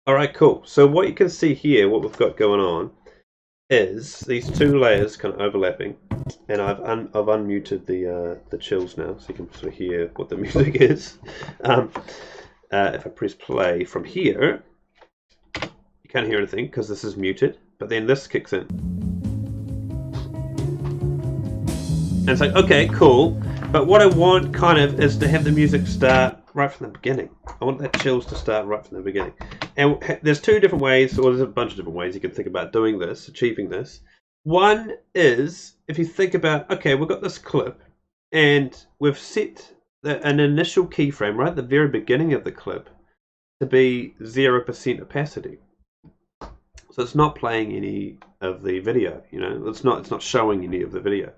All right, cool. So what you can see here, what we've got going on, is these two layers kind of overlapping, and I've unmuted the chills now, so you can sort of hear what the music is. Um, if I press play from here, you can't hear anything because this is muted, but then this kicks in. And it's like, okay, cool. But what I want kind of is to have the music start right from the beginning. I want that chills to start right from the beginning. And there's two different ways, or there's a bunch of different ways you can think about doing this, achieving this. One is, if you think about, okay, we've got this clip, and we've set an initial keyframe right at the very beginning of the clip to be 0% opacity. So it's not playing any of the video, you know, it's not showing any of the video.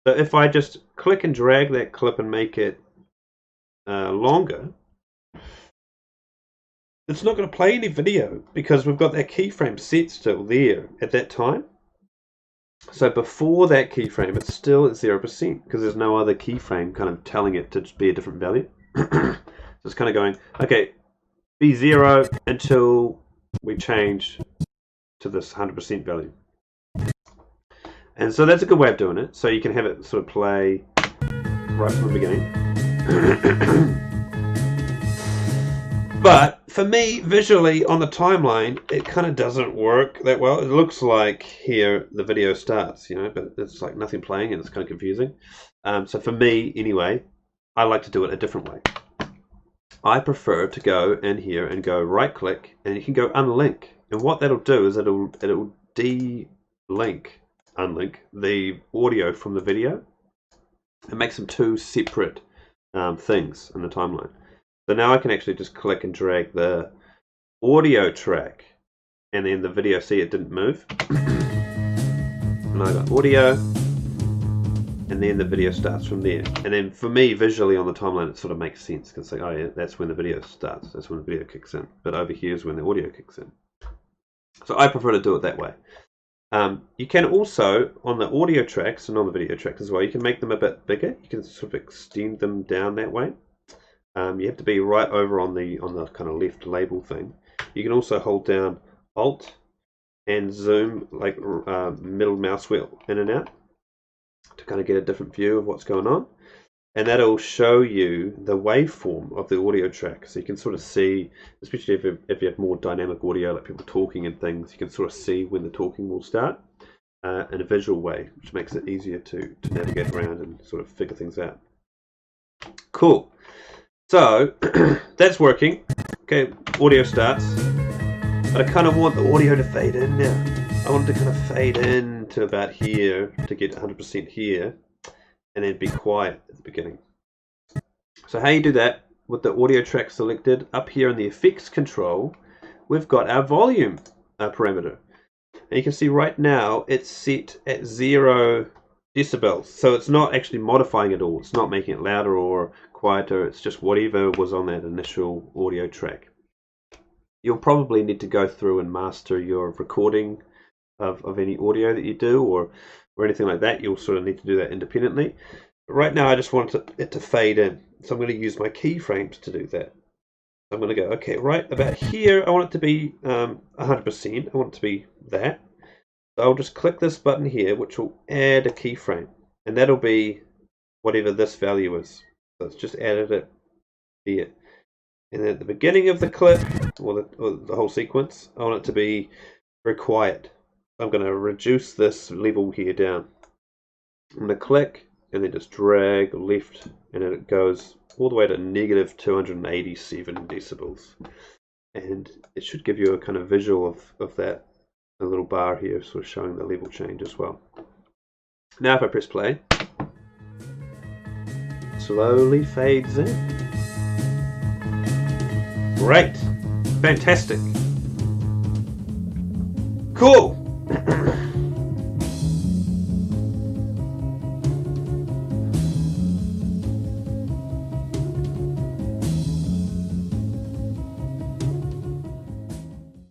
So if I just click and drag that clip and make it longer, it's not going to play any video because we've got that keyframe set still there at that time. So before that keyframe, it's still at 0% because there's no other keyframe kind of telling it to be a different value. So it's kind of going, okay, be 0 until we change to this 100% value. And so that's a good way of doing it. So you can have it sort of play right from the beginning. But for me, visually on the timeline, it kind of doesn't work that well. It looks like here the video starts, you know, but it's like nothing playing and it's kind of confusing. So for me, anyway, I like to do it a different way. I prefer to go in here and go right click, and you can go unlink. And what that'll do is it'll unlink the audio from the video and makes them two separate things in the timeline. So now I can actually just click and drag the audio track, and then the video, see it didn't move. And I got audio, and then the video starts from there. And then for me, visually on the timeline, it sort of makes sense because like, oh yeah, that's when the video starts, that's when the video kicks in. But over here is when the audio kicks in. So I prefer to do it that way. You can also, on the audio tracks and on the video tracks as well, you can make them a bit bigger. You can sort of extend them down that way. You have to be right over on the kind of left label thing. You can also hold down Alt and zoom, like middle mouse wheel in and out to kind of get a different view of what's going on. And that'll show you the waveform of the audio track. So you can sort of see, especially if you have more dynamic audio, like people talking and things, you can sort of see when the talking will start in a visual way, which makes it easier to navigate around and sort of figure things out. Cool. So that's working. Okay, audio starts. But I kind of want the audio to fade in now. I want it to kind of fade in to about here to get 100% here, and then be quiet at the beginning. So how you do that, with the audio track selected, up here in the effects control, we've got our volume parameter. And you can see right now it's set at 0 decibels. So it's not actually modifying it all. It's not making it louder or quieter. It's just whatever was on that initial audio track. You'll probably need to go through and master your recording of any audio that you do or anything like that. You'll sort of need to do that independently. But right now I just want it to fade in. So I'm going to use my keyframes to do that. I'm going to go, okay, right about here, I want it to be 100%. I want it to be that. So I'll just click this button here, which will add a keyframe. And that'll be whatever this value is. So it's just added it here. And then at the beginning of the clip, or the whole sequence, I want it to be very quiet. I'm going to reduce this level here down. I'm going to click and then just drag left, and then it goes all the way to negative 287 decibels. And it should give you a kind of visual of that, a little bar here sort of showing the level change as well. Now if I press play, it slowly fades in. Great, fantastic, cool.